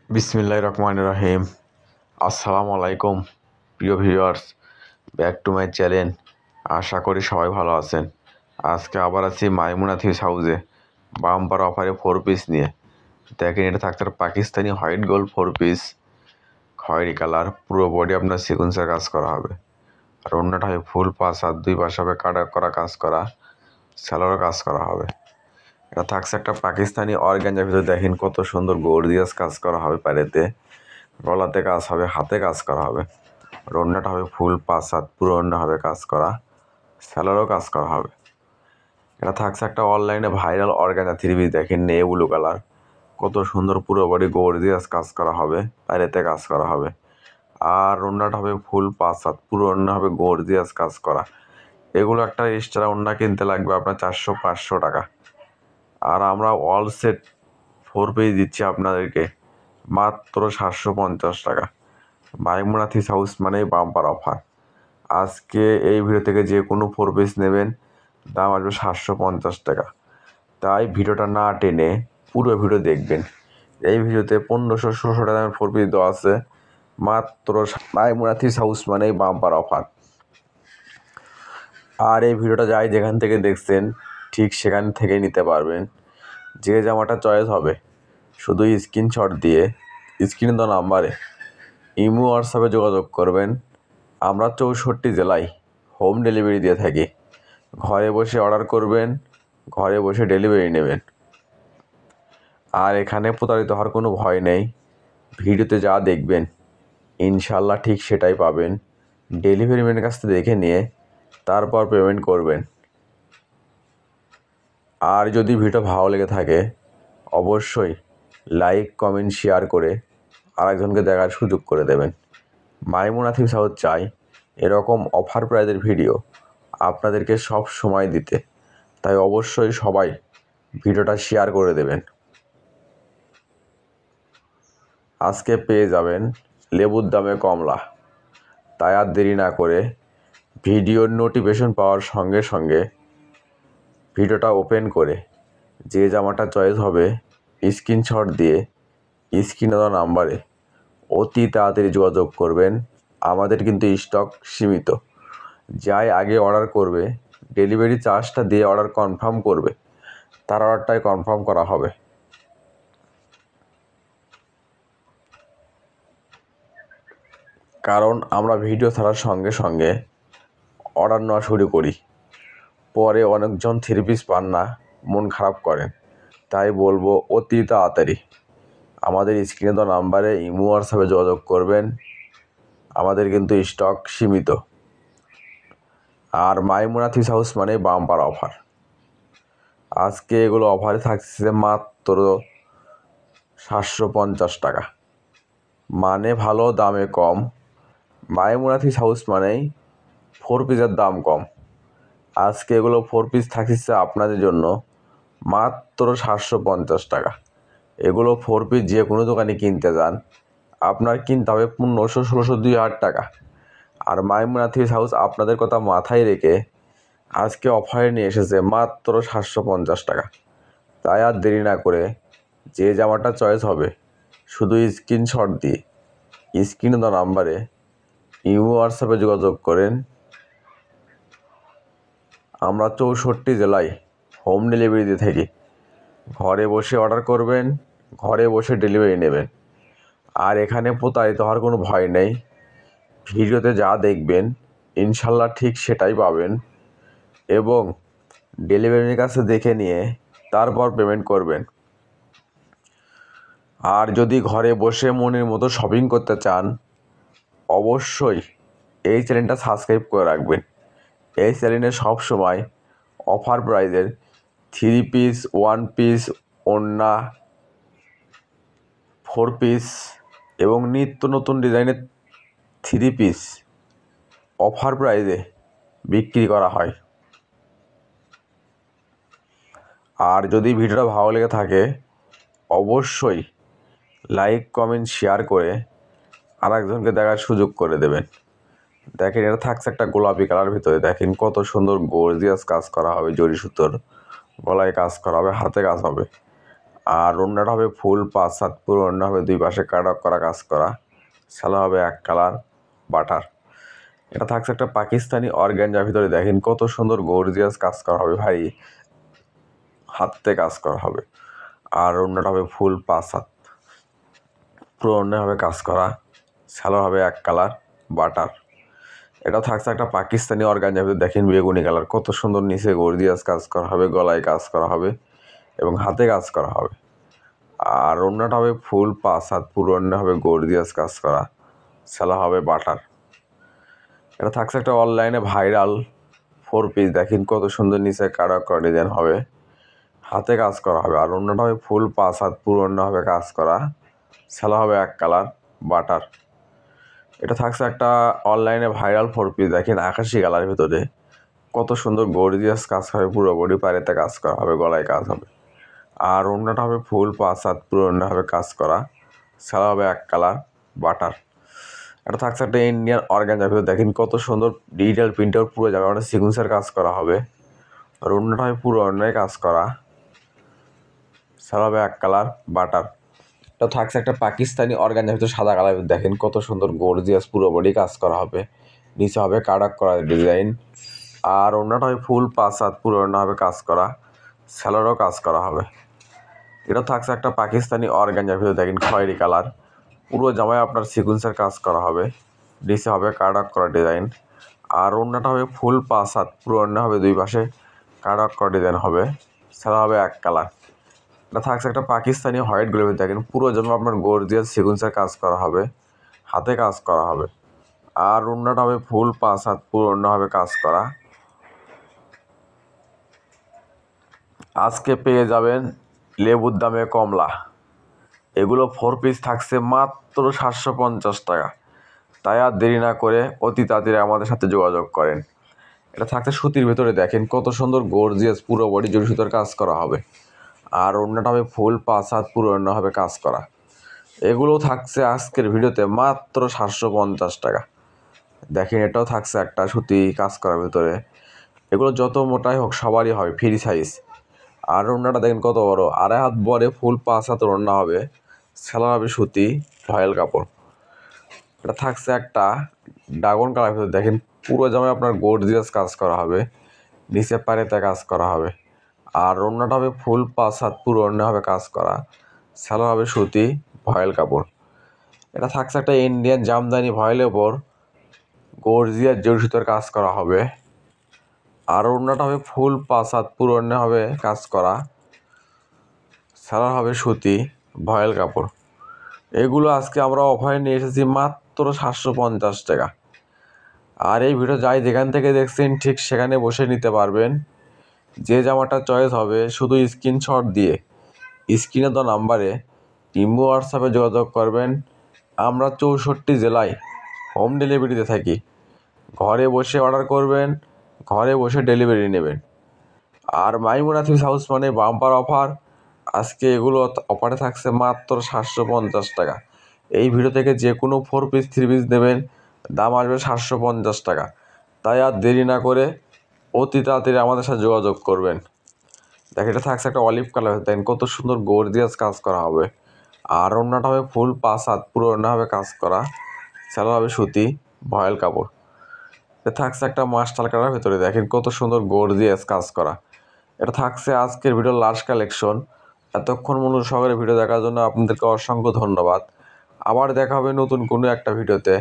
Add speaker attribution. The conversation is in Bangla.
Speaker 1: বিসমিল্লাহির রহমানির রহিম। আসসালামু আলাইকুম প্রিয় viewers, back to my channel. আশা করি সবাই ভালো আছেন। আজকে আবার আছি মাইমুনা থিস হাউসে বাম্পার অফারে 4 পিস নিয়ে। দেখেন, এটা থাকছে পাকিস্তানি হোয়াইট গোল্ড 4 পিস, খয়েরি কালার, পুরো বডি আপনার সিকুয়েন্সের কাজ করা হবে। আর অন্যটা হবে ফুল পাস, আর দুই পাশে হবে কাটা করা কাজ করা, স্যালোরও কাজ করা হবে। এটা থাকছে একটা পাকিস্তানি অর্গানজার ভিতরে। দেখেন কত সুন্দর গর্জিয়াস কাজ করা হবে, পাড়েতে গলাতে কাজ হবে, হাতে কাজ করা হবে। ওড়নাটা হবে ফুল পাঁচ হাত, পুরো ওড়না হবে কাজ করা, স্যালোরও কাজ করা হবে। এটা থাকছে একটা অনলাইনে ভাইরাল অর্গানজা 3 পিস। দেখেন নেই ব্লু কালার, কত সুন্দর পুরো বডি গর্জিয়াস কাজ করা হবে, পাড়েতে কাজ করা হবে। আর ওড়নাটা হবে ফুল পাঁচ হাত, পুরো ওড়না হবে গর্জিয়াস কাজ করা। এগুলো একটা এক্সট্রা ওড়না কিনতে লাগবে আপনার 400-500 টাকা। আর আমরা অল সেট 4 পিস দিচ্ছি আপনাদেরকে মাত্র 750 টাকা। মাইমুনা থিস হাউস মানে বাম্পার অফার। আজকে এই ভিডিও থেকে যে কোনো 4 পিস নেবেন, দাম আসবে 750 টাকা। তাই ভিডিওটা না টেনে পুরো ভিডিও দেখবেন। এই ভিডিওতে 1500-1600 টাকা দামের 4 পিস দেওয়া আছে মাত্র। মাইমুনা থিস হাউস মানেই বাম্পার অফার। আর এই ভিডিওটা যাই যেখান থেকে দেখছেন ঠিক সেখান থেকে নিতে পারবেন। যে জামাটা চয়েস হবে শুধু স্ক্রিনশট দিয়ে স্ক্রিনে দেওয়া নাম্বারে ইমো হোয়াটসঅ্যাপে যোগাযোগ করবেন। আমরা 64 জেলায় হোম ডেলিভারি দিয়ে থাকি। ঘরে বসে অর্ডার করবেন, ঘরে বসে ডেলিভারি নেবেন। আর এখানে প্রতারিত হওয়ার কোনো ভয় নেই। ভিডিওতে যা দেখবেন ইনশাল্লাহ ঠিক সেটাই পাবেন। ডেলিভারি ম্যানের কাছ থেকে দেখে নিয়ে তারপর পেমেন্ট করবেন। আর যদি ভিডিও ভালো লেগে থাকে অবশ্যই লাইক কমেন্ট শেয়ার করে আরেকজনকে দেখার সুযোগ করে দেবেন। মাইমুনা থিস হাউস চাই এরকম অফার প্রাইজের ভিডিও আপনাদেরকে সব সময় দিতে। তাই অবশ্যই সবাই ভিডিওটা শেয়ার করে দেবেন। আজকে পেয়ে যাবেন লেবুর দামে কমলা। তাই আর দেরি না করে ভিডিওর নোটিফিকেশন পাওয়ার সঙ্গে সঙ্গে ভিডিওটা ওপেন করে যে জামাটা চয়েস হবে স্ক্রিনশট দিয়ে স্ক্রিনে দেওয়া নাম্বারে অতি তাড়াতাড়ি যোগাযোগ করবেন। আমাদের কিন্তু স্টক সীমিত। যাই আগে অর্ডার করবে ডেলিভারি চার্জটা দিয়ে অর্ডার কনফার্ম করবে, তার অর্ডারটাই কনফার্ম করা হবে। কারণ আমরা ভিডিও ছাড়ার সঙ্গে সঙ্গে অর্ডার নেওয়া শুরু করি। পরে অনেকজন 3 পিস পান না, মন খারাপ করেন। তাই বলবো অতি তাড়াতাড়ি আমাদের স্ক্রিনে দেওয়া নাম্বারে ইমো হোয়াটসঅ্যাপে যোগাযোগ করবেন। আমাদের কিন্তু স্টক সীমিত। আর মাইমুনা থিস হাউস মানে বাম্পার অফার। আজকে এগুলো অফারে থাকছে মাত্র 750 টাকা। মানে ভালো, দামে কম। মাইমুনা থিস হাউস মানেই 4 পিসের দাম কম। আজকে এগুলো 4 পিস থাকছে আপনাদের জন্য মাত্র 750 টাকা। এগুলো 4 পিস যে কোনো দোকানে কিনতে যান আপনার কিনতে হবে 1500-1600-2000 টাকা। আর মাইমুনা থিস হাউস আপনাদের কথা মাথায় রেখে আজকে অফারে নিয়ে এসেছে মাত্র 750 টাকা। তাই আর দেরি না করে যে জামাটা চয়েস হবে শুধু স্ক্রিনশট দিয়ে স্ক্রিনে দেওয়া নাম্বারে ইমো হোয়াটসঅ্যাপে যোগাযোগ করেন। আমরা 64 জেলায় হোম ডেলিভারি দিয়ে থাকি। ঘরে বসে অর্ডার করবেন, ঘরে বসে ডেলিভারি নেবেন। আর এখানে প্রতারিত হওয়ার কোনো ভয় নেই। ভিডিওতে যা দেখবেন ইনশাল্লাহ ঠিক সেটাই পাবেন। এবং ডেলিভারির কাছে দেখে নিয়ে তারপর পেমেন্ট করবেন। আর যদি ঘরে বসে মনের মতো শপিং করতে চান অবশ্যই এই চ্যানেলটা সাবস্ক্রাইব করে রাখবেন। এই চ্যানেলে সবসময় অফার প্রাইজের 3 পিস, 1 পিস, ওড়না, 4 পিস এবং নিত্য নতুন ডিজাইনের 3 পিস অফার প্রাইজে বিক্রি করা হয়। আর যদি ভিডিওটা ভালো লেগে থাকে অবশ্যই লাইক কমেন্ট শেয়ার করে আরেকজনকে দেখার সুযোগ করে দেবেন। দেখেন, এটা থাকছে একটা গোলাপি কালার ভিতরে। দেখেন কত সুন্দর গর্জিয়াস কাজ করা হবে, জরি সুতোর গলায় কাজ করা হবে, হাতে কাজ হবে। আর ওড়নাটা হবে ফুল 5/7 পুরো ওড়না হবে, দুই পাশে কাটওয়ার্ক করা কাজ করা, সালোয়ার হবে এক কালার বাটার। এটা থাকছে একটা পাকিস্তানি অর্গানজার ভিতরে, দেখেন কত সুন্দর গর্জিয়াস কাজ করা হবে ভাই, হাতে কাজ করা হবে। আর ওড়নাটা হবে ফুল 5/7 পুরো ওড়না হবে কাজ করা, সালোয়ার হবে এক কালার বাটার। এটা থাকছে একটা পাকিস্তানি অর্গানজার ভিতরে, দেখেন বেগুনি কালার, কত সুন্দর নিচে গর্জিয়াস কাজ করা হবে, গলায় কাজ করা হবে এবং হাতে কাজ করা হবে। আর ওড়নাটা হবে ফুল 5/7 পুরো ওড়না হবে গর্জিয়াস কাজ করা, সালোয়ার হবে বাটার। এটা থাকছে একটা অনলাইনে ভাইরাল 4 পিস, দেখেন কত সুন্দর নিচে কাটওয়ার্ক করা ডিজাইন হবে, হাতে কাজ করা হবে। আর ওড়নাটা হবে ফুল 5/7 পুরো ওড়না হবে কাজ করা, সালোয়ার হবে এক কালার বাটার। এটা থাকছে একটা অনলাইনে ভাইরাল 4 পিস, দেখেন আকাশি কালারের ভিতরে, কত সুন্দর গর্জিয়াস কাজ হবে, পুরো বডি পাড়েতে কাজ করা হবে, গলায় কাজ হবে। আর ওড়নাটা হবে ফুল 5/7 পুরো ওড়না হবে কাজ করা, সালোয়ার হবে এক কালার বাটার। এটা থাকছে একটা ইন্ডিয়ান অর্গানজার ভিতরে, দেখেন কত সুন্দর ডিজিটাল প্রিন্টার পুরো যাবে, অনেক সিকুয়েন্সের কাজ করা হবে। আর ওড়নাটা হবে পুরো ওড়নায় কাজ করা, সালোয়ার হবে এক কালার বাটার। এটা থাকছে একটা পাকিস্তানি অর্গানজার ভিতরে সাদা কালার, দেখেন কত সুন্দর গর্জিয়াস পুরো বডি কাজ করা হবে, নিচে হবে কাটওয়ার্ক করা ডিজাইন। আর ওড়নাটা হবে ফুল 5/7 পুরো ওড়না হবে কাজ করা, সালোয়ারও কাজ করা হবে। এটা থাকছে একটা পাকিস্তানি অর্গানজার ভিতরে, দেখেন খয়েরি কালার, পুরো জামায় আপনার সিকুয়েন্সের কাজ করা হবে, নিচে হবে কাটওয়ার্ক করা ডিজাইন। আর ওড়নাটা হবে ফুল 5/7 পুরো ওড়না হবে, দুই পাশে কাটওয়ার্ক করা ডিজাইন হবে, সালোয়ার হবে এক কালার। এটা থাকছে একটা পাকিস্তানি হোয়াইট গুলোবে, দেখেন পুরো জামা আপনার গর্জিয়াস সিকুয়েন্সের কাজ করা হবে, হাতে কাজ করা হবে। আর ওড়নাটা হবে ফুল 5/7 পুরো ওড়না হবে কাজ করা। আজকে পেয়ে যাবেন লেবুর দামে কমলা, এগুলো 4 পিস থাকছে মাত্র 750 টাকা। তাই আর দেরি না করে অতি তাড়াতাড়ি আমাদের সাথে যোগাযোগ করেন। এটা থাকছে সুতির ভেতরে, দেখেন কত সুন্দর গর্জিয়াস পুরো বডি জড়ি সুতোর কাজ করা হবে। আর ওড়নাটা হবে ফুল 5/7 পুরো ওড়না হবে কাজ করা। এগুলো থাকছে আজকের ভিডিওতে মাত্র 750 টাকা। দেখেন এটাও থাকছে একটা সুতি কাজ করার ভিতরে, এগুলো যত মোটাই হোক সবারই হয় ফ্রি সাইজ। আর ওড়নাটা দেখেন কত বড়, 2.5 হাত বড়ে ফুল 5/7 ওড়না হবে, সালোয়ার হবে সুতি ভয়েল কাপড়। এটা থাকছে একটা ড্রাগন কালার ভিতরে, দেখেন পুরো জামায় আপনার গর্জিয়াস কাজ করা হবে, নিচে পাড়েতে কাজ করা হবে। আর ওড়নাটা হবে ফুল 5/7 পুরো ওড়না হবে কাজ করা, সালোয়ার হবে সুতি ভয়েল কাপড়। এটা থাকছে একটা ইন্ডিয়ান জামদানি ভয়েলের ওপর গর্জিয়াস জড়ি সুতোর কাজ করা হবে। আর ওড়নাটা হবে ফুল 5/7 পুরো ওড়না হবে কাজ করা, সালোয়ার হবে সুতি ভয়েল কাপড়। এগুলো আজকে আমরা অফারে নিয়ে এসেছি মাত্র 750 টাকা। আর এই ভিডিও যাই যেখান থেকে দেখছেন ঠিক সেখানে বসে নিতে পারবেন। যে জামাটা চয়েস হবে শুধু স্ক্রিনশট দিয়ে স্ক্রিনে দেওয়া নাম্বারে ইমো হোয়াটসঅ্যাপে যোগাযোগ করবেন। আমরা 64 জেলায় হোম ডেলিভারিতে থাকি, ঘরে বসে অর্ডার করবেন, ঘরে বসে ডেলিভারি নেবেন। আর মাইমুনা থ্রিপিস হাউস মানে বাম্পার অফার, আজকে এগুলো অফারে থাকছে মাত্র 750 টাকা। এই ভিডিও থেকে যে কোনো 4 পিস 3 পিস নেবেন, দাম আসবে 750 টাকা। তাই আর দেরি না করে অতি তাড়াতাড়ি আমাদের সাথে যোগাযোগ করবেন। দেখেন এটা থাকছে একটা অলিভ কালার, দেখেন কত সুন্দর গর্জিয়াস কাজ করা হবে। আর ওড়নাটা হবে ফুল 5/7 পুরো ওড়না হবে কাজ করা, সালোয়ার হবে সুতি ভয়েল কাপড়। এটা থাকছে একটা মাস্টার কালার ভেতরে, দেখেন কত সুন্দর গর্জিয়াস কাজ করা। এটা থাকছে আজকের ভিডিওর লাস্ট কালেকশন। এতক্ষণ মনোযোগ সহকারে ভিডিও দেখার জন্য আপনাদেরকে অসংখ্য ধন্যবাদ। আবার দেখা হবে নতুন কোনো একটা ভিডিওতে।